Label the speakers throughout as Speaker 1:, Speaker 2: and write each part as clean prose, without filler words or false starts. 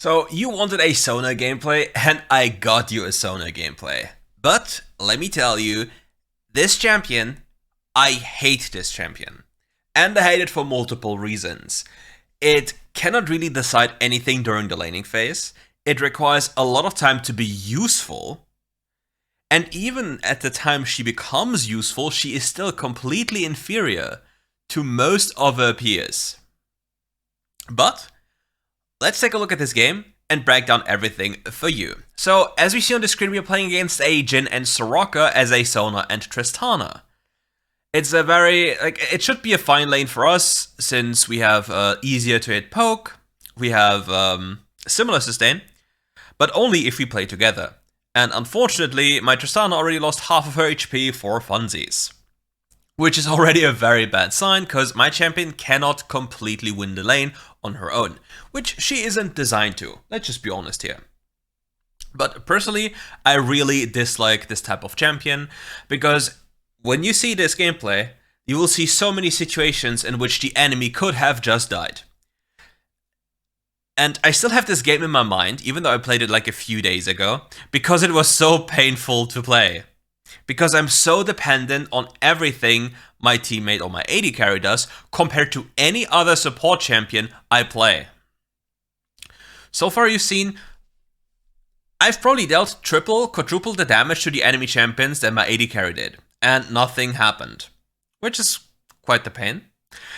Speaker 1: So you wanted a Sona gameplay, and I got you a Sona gameplay. But let me tell you, this champion, I hate this champion. And I hate it for multiple reasons. It cannot really decide anything during the laning phase. It requires a lot of time to be useful. And even at the time she becomes useful, she is still completely inferior to most of her peers. But let's take a look at this game and break down everything for you. So, as we see on the screen, we are playing against a Jhin and Soraka as a Sona and Tristana. It's a very, it should be a fine lane for us, since we have easier to hit poke, we have similar sustain, but only if we play together. And unfortunately, my Tristana already lost half of her HP for funsies. Which is already a very bad sign, because my champion cannot completely win the lane on her own, which she isn't designed to, let's just be honest here. But personally, I really dislike this type of champion, because when you see this gameplay, you will see so many situations in which the enemy could have just died. And I still have this game in my mind, even though I played it like a few days ago, because it was so painful to play. Because I'm so dependent on everything my teammate or my AD carry does compared to any other support champion I play. So far you've seen, I've probably dealt triple, quadruple the damage to the enemy champions than my AD carry did. And nothing happened. Which is quite the pain.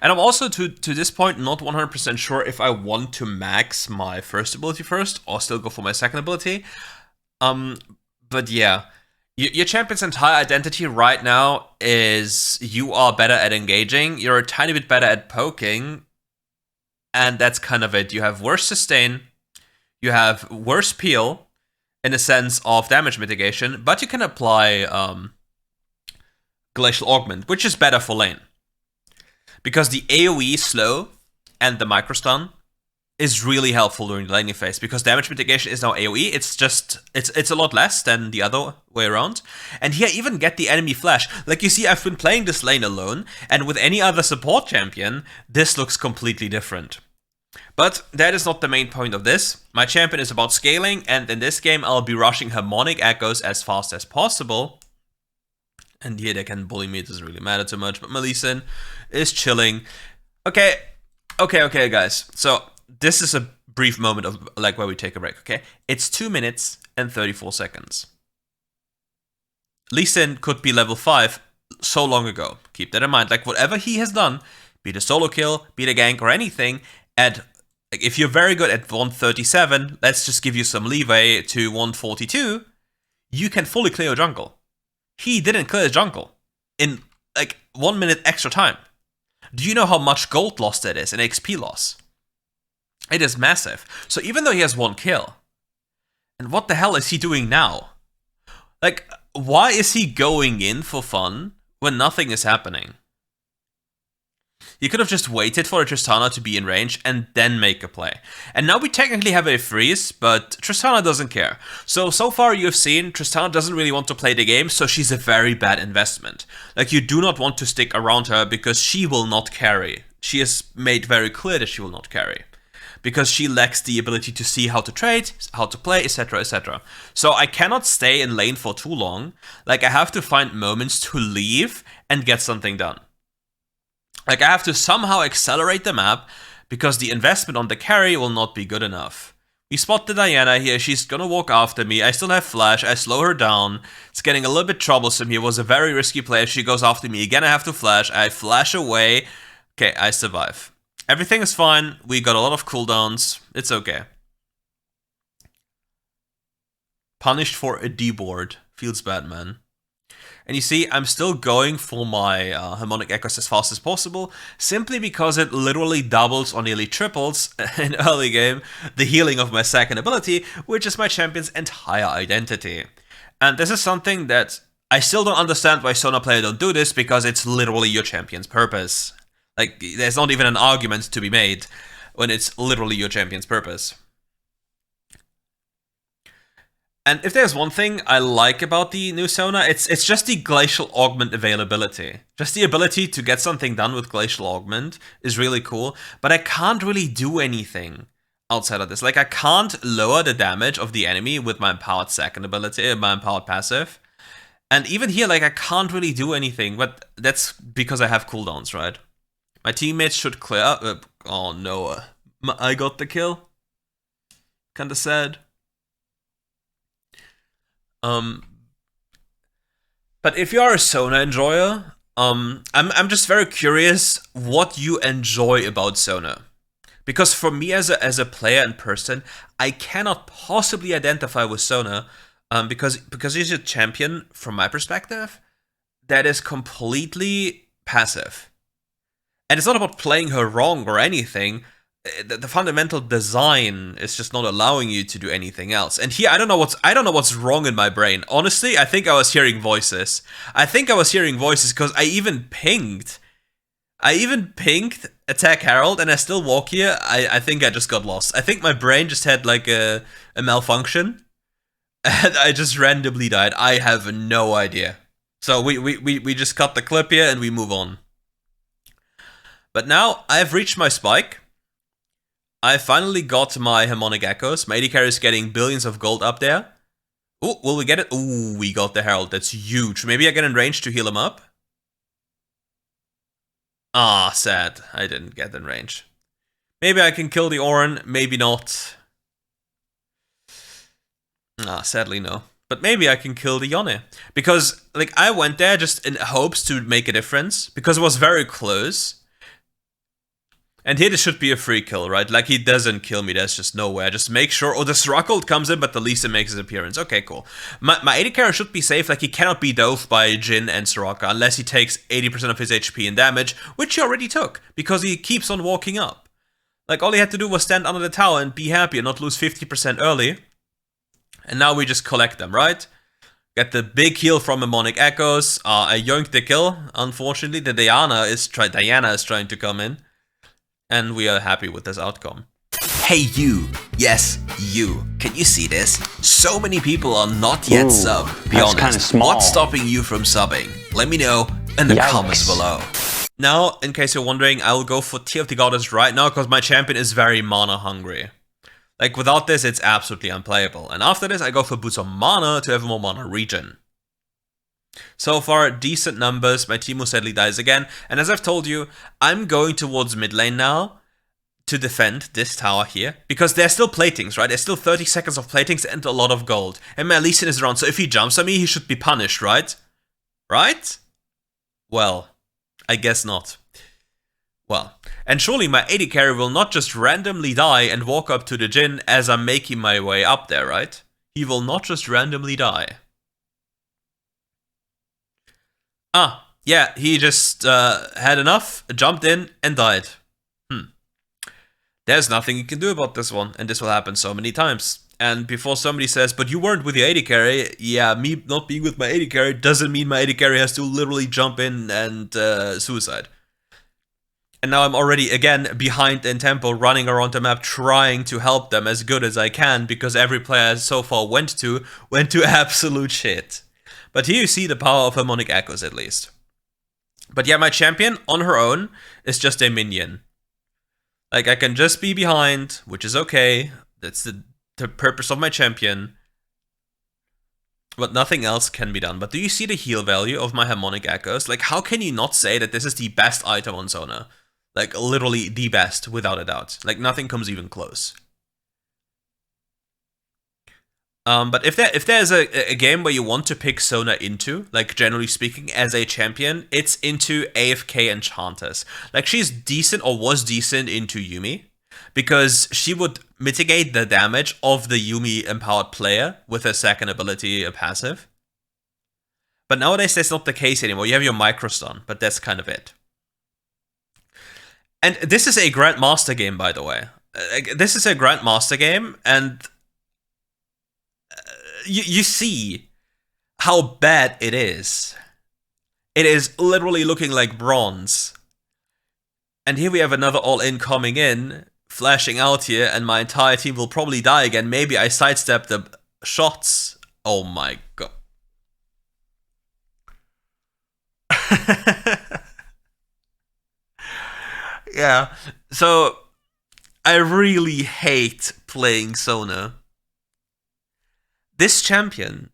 Speaker 1: And I'm also, to this point, not 100% sure if I want to max my first ability first or still go for my second ability. But yeah. Your champion's entire identity right now is you are better at engaging, you're a tiny bit better at poking, and that's kind of it. You have worse sustain, you have worse peel in the sense of damage mitigation, but you can apply Glacial Augment, which is better for lane. Because the AoE slow and the microstun is really helpful during the laning phase, because damage mitigation is now AoE, it's a lot less than the other way around. And here I even get the enemy flash. Like you see, I've been playing this lane alone, and with any other support champion, this looks completely different. But that is not the main point of this. My champion is about scaling, and in this game I'll be rushing Harmonic Echoes as fast as possible. And here they can bully me, it doesn't really matter too much, but Melissan is chilling. Okay guys, so this is a brief moment of like where we take a break, okay? It's 2 minutes and 34 seconds. Lee Sin could be level 5 so long ago. Keep that in mind. Like whatever he has done, be it a solo kill, be it a gank or anything, at like if you're very good at 137, let's just give you some leeway to 142, you can fully clear your jungle. He didn't clear his jungle in like 1 minute extra time. Do you know how much gold loss that is and XP loss? It is massive. So even though he has 1 kill, and what the hell is he doing now? Like, why is he going in for fun when nothing is happening? He could have just waited for Tristana to be in range and then make a play. And now we technically have a freeze, but Tristana doesn't care. So far you've seen, Tristana doesn't really want to play the game, so she's a very bad investment. Like, you do not want to stick around her because she will not carry. She has made very clear that she will not carry. Because she lacks the ability to see how to trade, how to play, etc, etc. So I cannot stay in lane for too long. Like, I have to find moments to leave and get something done. Like, I have to somehow accelerate the map, because the investment on the carry will not be good enough. We spot the Diana here, she's gonna walk after me, I still have flash, I slow her down. It's getting a little bit troublesome here, it was a very risky play. If she goes after me again, I have to flash, I flash away. Okay, I survive. Everything is fine, we got a lot of cooldowns, it's okay. Punished for a D-board. Feels bad, man. And you see, I'm still going for my Harmonic Echoes as fast as possible, simply because it literally doubles or nearly triples in early game the healing of my second ability, which is my champion's entire identity. And this is something that I still don't understand why Sona players don't do this, because it's literally your champion's purpose. Like, there's not even an argument to be made when it's literally your champion's purpose. And if there's one thing I like about the new Sona, it's just the Glacial Augment availability. Just the ability to get something done with Glacial Augment is really cool, but I can't really do anything outside of this. Like, I can't lower the damage of the enemy with my empowered second ability, my empowered passive. And even here, like, I can't really do anything, but that's because I have cooldowns, right? My teammates should clear up. Oh no, I got the kill. Kinda sad. But if you are a Sona enjoyer, I'm just very curious what you enjoy about Sona. Because for me as a player and person, I cannot possibly identify with Sona, because he's a champion, from my perspective, that is completely passive. And it's not about playing her wrong or anything. The fundamental design is just not allowing you to do anything else. And here, I don't know what's wrong in my brain. Honestly, I think I was hearing voices. I think I was hearing voices because I even pinged attack Herald, and I still walk here. I think I just got lost. I think my brain just had like a malfunction, and I just randomly died. I have no idea. So we just cut the clip here and we move on. But now I've reached my spike. I finally got my Harmonic Echoes. My AD carry is getting billions of gold up there. Ooh, will we get it? Ooh, we got the Herald. That's huge. Maybe I get in range to heal him up. Ah, sad. I didn't get in range. Maybe I can kill the Orin. Maybe not. Ah, sadly no. But maybe I can kill the Yone. Because, like, I went there just in hopes to make a difference. Because it was very close. And here this should be a free kill, right? Like, he doesn't kill me, there's just nowhere. Just make sure. Oh, the Srakult comes in, but the Lisa makes his appearance. Okay, cool. My AD carry should be safe. Like, he cannot be doved by Jhin and Soraka unless he takes 80% of his HP in damage, which he already took, because he keeps on walking up. Like, all he had to do was stand under the tower and be happy and not lose 50% early. And now we just collect them, right? Get the big heal from Harmonic Echoes. I yoinked the kill, unfortunately. The Diana is trying to come in. And we are happy with this outcome.
Speaker 2: Hey you! Yes, you. Can you see this? So many people are not yet sub. Be honest,
Speaker 3: kinda small.
Speaker 2: What's stopping you from subbing? Let me know in the comments below.
Speaker 1: Now, in case you're wondering, I will go for Tear of the Goddess right now because my champion is very mana hungry. Like, without this, it's absolutely unplayable. And after this, I go for Boots of Mana to have more mana regen. So far, decent numbers. My Teemo sadly dies again. And as I've told you, I'm going towards mid lane now to defend this tower here. Because there's still platings, right? There's still 30 seconds of platings and a lot of gold. And my Lee Sin is around, so if he jumps on me, he should be punished, right? Right? Well, I guess not. Well, and surely my AD carry will not just randomly die and walk up to the Jhin as I'm making my way up there, right? He will not just randomly die. Ah, yeah, he just had enough, jumped in, and died. There's nothing you can do about this one, and this will happen so many times. And before somebody says, but you weren't with your AD carry, yeah, me not being with my AD carry doesn't mean my AD carry has to literally jump in and suicide. And now I'm already, again, behind in tempo, running around the map, trying to help them as good as I can, because every player so far went to absolute shit. But here you see the power of Harmonic Echoes, at least. But yeah, my champion, on her own, is just a minion. Like, I can just be behind, which is okay. That's the purpose of my champion. But nothing else can be done. But do you see the heal value of my Harmonic Echoes? Like, how can you not say that this is the best item on Sona? Like, literally the best, without a doubt. Like, nothing comes even close. But if there's a game where you want to pick Sona into, like, generally speaking, as a champion, it's into AFK Enchanters. Like, she's decent, or was decent, into Yuumi, because she would mitigate the damage of the Yuumi-empowered player with her second ability, a passive. But nowadays, that's not the case anymore. You have your microstun, but that's kind of it. And this is a Grandmaster game, by the way. This is a Grandmaster game, and you see how bad it is. It is literally looking like bronze. And here we have another all-in coming in, flashing out here, and my entire team will probably die again. Maybe I sidestep the shots. Oh my god. Yeah, so I really hate playing Sona. This champion,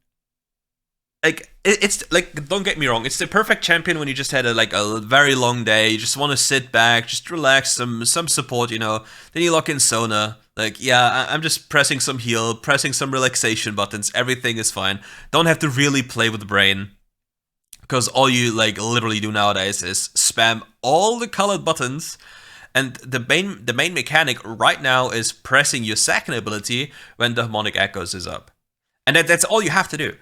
Speaker 1: like, it's like, don't get me wrong, it's the perfect champion when you just had a very long day, you just want to sit back, just relax, some support, you know. Then you lock in Sona, like, yeah, I'm just pressing some heal, pressing some relaxation buttons, everything is fine. Don't have to really play with the brain, because all you like literally do nowadays is spam all the colored buttons. And the main mechanic right now is pressing your second ability when the Harmonic Echoes is up, and that's all you have to do.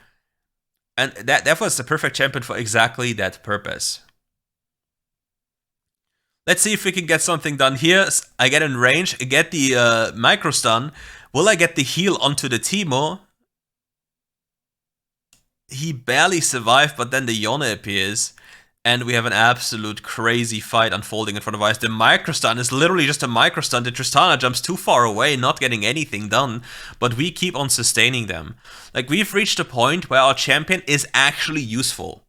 Speaker 1: And that was the perfect champion for exactly that purpose. Let's see if we can get something done here. I get in range, I get the micro stun. Will I get the heal onto the Teemo? He barely survived, but then the Yone appears. And we have an absolute crazy fight unfolding in front of us. The microstun is literally just a microstun. The Tristana jumps too far away, not getting anything done. But we keep on sustaining them. Like, we've reached a point where our champion is actually useful.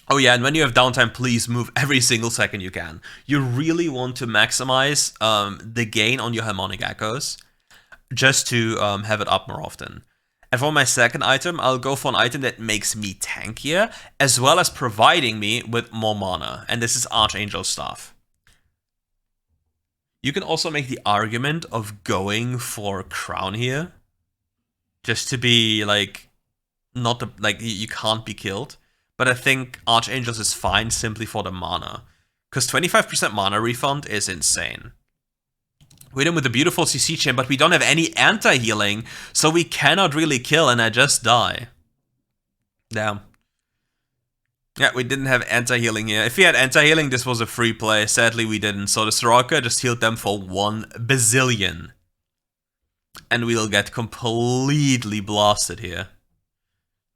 Speaker 1: Oh yeah, and when you have downtime, please move every single second you can. You really want to maximize the gain on your Harmonic Echoes, just to have it up more often. And for my second item, I'll go for an item that makes me tankier, as well as providing me with more mana. And this is Archangel Staff. You can also make the argument of going for Crown here, just to be like, you can't be killed. But I think Archangels is fine simply for the mana, because 25% mana refund is insane. We hit him with a beautiful CC chain, but we don't have any anti-healing, so we cannot really kill, and I just die. Damn. Yeah, we didn't have anti-healing here. If we had anti-healing, this was a free play. Sadly, we didn't. So the Soraka just healed them for 1 bazillion. And we'll get completely blasted here.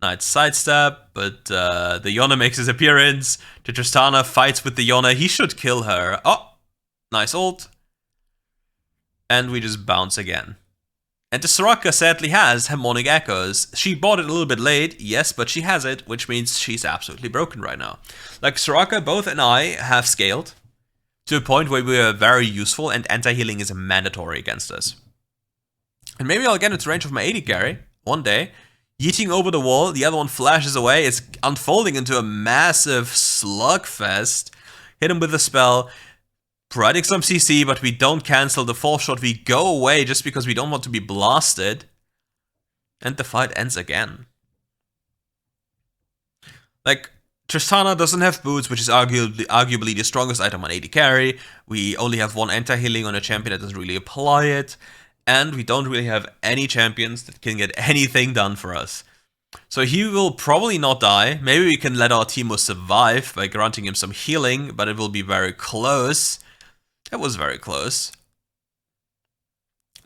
Speaker 1: Nice sidestep, but the Yone makes his appearance. The Tristana fights with the Yone. He should kill her. Oh, nice ult. And we just bounce again. And the Soraka sadly has Harmonic Echoes. She bought it a little bit late, yes, but she has it, which means she's absolutely broken right now. Like, Soraka, both and I have scaled to a point where we are very useful, and anti-healing is mandatory against us. And maybe I'll get into range of my AD carry one day. Yeeting over the wall, the other one flashes away, it's unfolding into a massive slugfest. Hit him with a spell. Providing some CC, but we don't cancel the 4th shot. We go away just because we don't want to be blasted. And the fight ends again. Like, Tristana doesn't have boots, which is arguably the strongest item on AD carry. We only have 1 anti-healing on a champion that doesn't really apply it. And we don't really have any champions that can get anything done for us. So he will probably not die. Maybe we can let our Teemo survive by granting him some healing, but it will be very close. That was very close.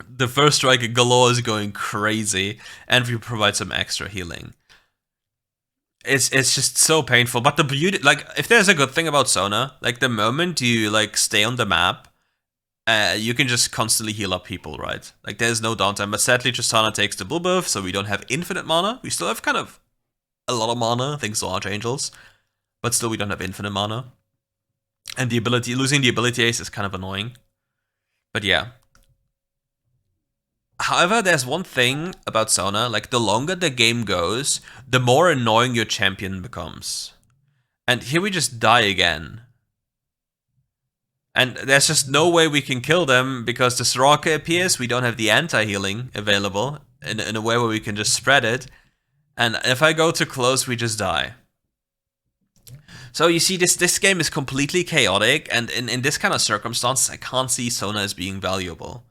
Speaker 1: The first strike galore is going crazy, and we provide some extra healing. It's just so painful, but the beauty, like, if there's a good thing about Sona, like, the moment you, like, stay on the map, you can just constantly heal up people, right? Like, there's no downtime, but sadly Tristana takes the blue buff, so we don't have infinite mana. We still have kind of a lot of mana, thanks to Archangels, but still we don't have infinite mana. And the ability, losing the ability ace is kind of annoying. But yeah. However, there's one thing about Sona, like, the longer the game goes, the more annoying your champion becomes. And here we just die again. And there's just no way we can kill them because the Soraka appears, we don't have the anti-healing available in a way where we can just spread it. And if I go too close, we just die. So you see, this game is completely chaotic, and in this kind of circumstances, I can't see Sona as being valuable.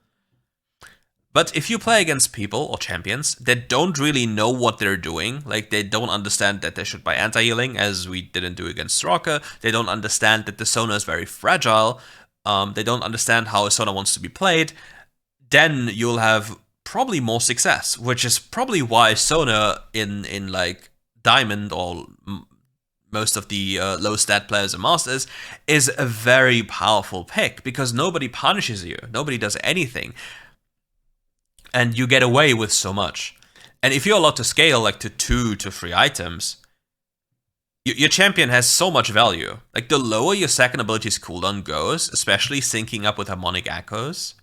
Speaker 1: But if you play against people, or champions, that don't really know what they're doing, like, they don't understand that they should buy anti-healing, as we didn't do against Soraka, they don't understand that the Sona is very fragile, they don't understand how a Sona wants to be played, then you'll have probably more success, which is probably why Sona in like, Diamond, or most of the low stat players and masters, is a very powerful pick, because nobody punishes you, nobody does anything, and you get away with so much. And if you're allowed to scale like to 2 to 3 items, Your champion has so much value. Like, the lower your second ability's cooldown goes, especially syncing up with harmonic echoes,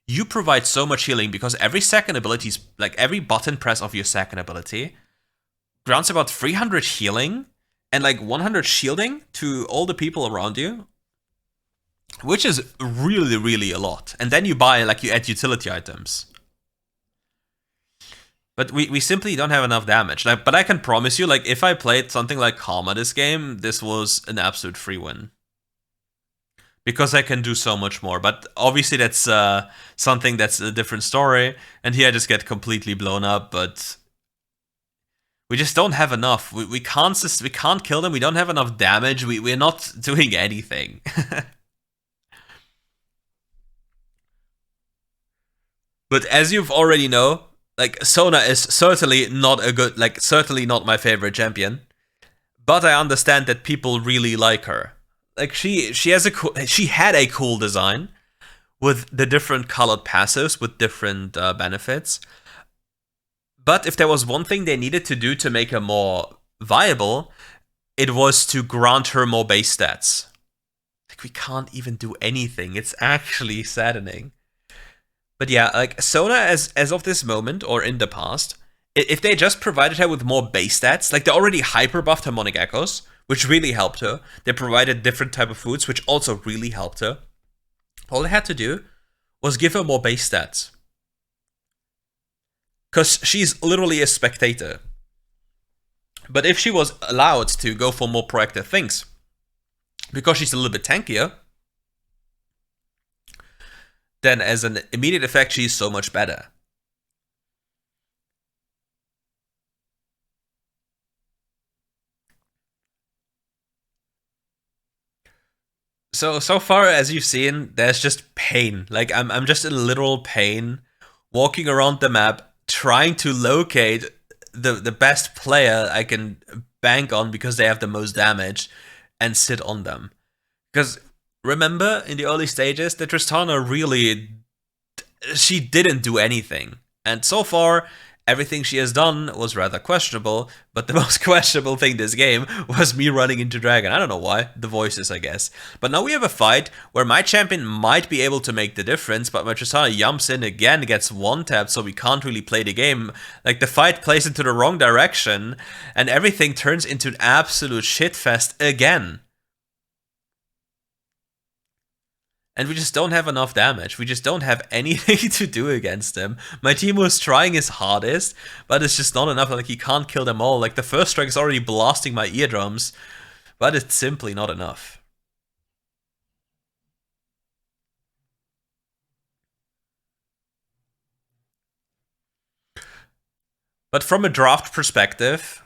Speaker 1: you provide so much healing because every second ability's, like, every button press of your second ability grants about 300 healing and like 100 shielding to all the people around you, which is really, really a lot. And then you buy, like, you add utility items. But we simply don't have enough damage. Like, but I can promise you, like, if I played something like Karma this game, this was an absolute free win. Because I can do so much more. But obviously that's something that's a different story. And here I just get completely blown up, but we just don't have enough. We can't kill them, we don't have enough damage, we're not doing anything. But as you've already know, like, Sona is certainly not a good, like, certainly not my favorite champion. But I understand that people really like her. Like, she had a cool design with the different colored passives with different benefits. But if there was one thing they needed to do to make her more viable, it was to grant her more base stats. Like, we can't even do anything. It's actually saddening. But yeah, like, Sona, as of this moment, or in the past, if they just provided her with more base stats, like, they already hyper buffed harmonic echoes, which really helped her. They provided different type of foods, which also really helped her. All they had to do was give her more base stats. Because she's literally a spectator. But if she was allowed to go for more proactive things, because she's a little bit tankier, then as an immediate effect, she's so much better. So far as you've seen, there's just pain. Like, I'm just in literal pain, walking around the map, trying to locate the best player I can bank on because they have the most damage, and sit on them. Because remember, in the early stages, the Tristana really, she didn't do anything. And so far, everything she has done was rather questionable, but the most questionable thing this game was me running into Dragon. I don't know why, the voices, I guess. But now we have a fight where my champion might be able to make the difference, but my Tristana jumps in again, gets one-tapped, so we can't really play the game. Like, the fight plays into the wrong direction, and everything turns into an absolute shitfest again. And we just don't have enough damage. We just don't have anything to do against him. My team was trying his hardest, but it's just not enough. Like, he can't kill them all. Like, the first strike is already blasting my eardrums, but it's simply not enough. But from a draft perspective,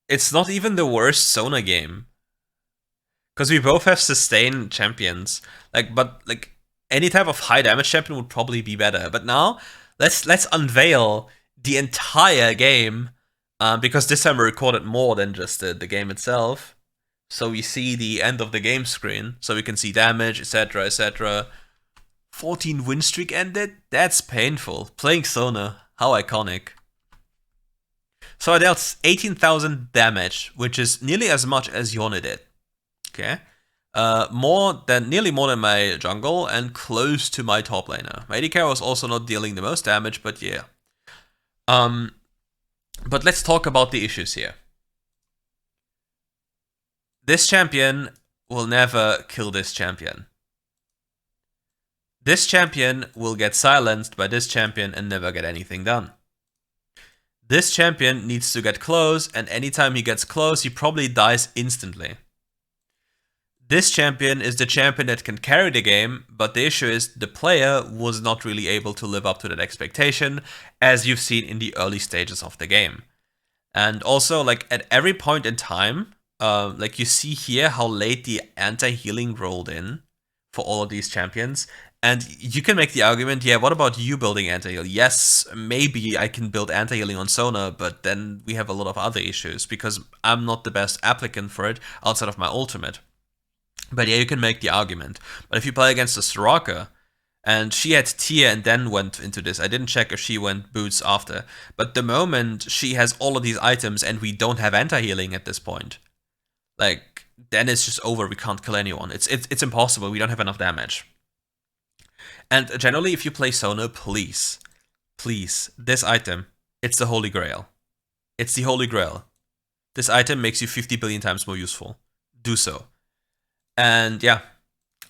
Speaker 1: it's not even the worst Sona game. Because we both have sustain champions. But any type of high damage champion would probably be better. But now, let's unveil the entire game. Because this time we recorded more than just the game itself. So we see the end of the game screen. So we can see damage, etc, etc. 14 win streak ended? That's painful. Playing Sona, how iconic. So I dealt 18,000 damage, which is nearly as much as Yone did. Okay. Nearly more than my jungle, and close to my top laner. My AD carry was also not dealing the most damage, but yeah. But let's talk about the issues here. This champion will never kill this champion. This champion will get silenced by this champion and never get anything done. This champion needs to get close, and anytime he gets close, he probably dies instantly. This champion is the champion that can carry the game, but the issue is the player was not really able to live up to that expectation, as you've seen in the early stages of the game. And also, like, at every point in time, like, you see here how late the anti-healing rolled in for all of these champions. And you can make the argument, yeah, what about you building anti-heal? Yes, maybe I can build anti-healing on Sona, but then we have a lot of other issues, because I'm not the best applicant for it outside of my ultimate. But yeah, you can make the argument. But if you play against a Soraka, And she had tier and then went into this. I didn't check if she went boots after. But the moment she has all of these items and we don't have anti-healing at this point, like, then it's just over. We can't kill anyone. It's impossible. We don't have enough damage. And generally, if you play Sona, please, this item, it's the Holy Grail. It's the Holy Grail. This item makes you 50 billion times more useful. Do so. And yeah,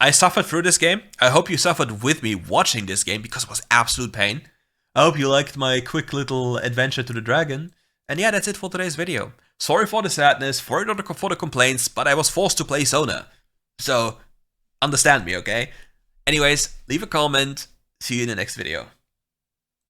Speaker 1: I suffered through this game. I hope you suffered with me watching this game because it was absolute pain. I hope you liked my quick little adventure to the dragon. And yeah, that's it for today's video. Sorry for the sadness, for the complaints, but I was forced to play Sona. So, understand me, okay? Anyways, leave a comment. See you in the next video.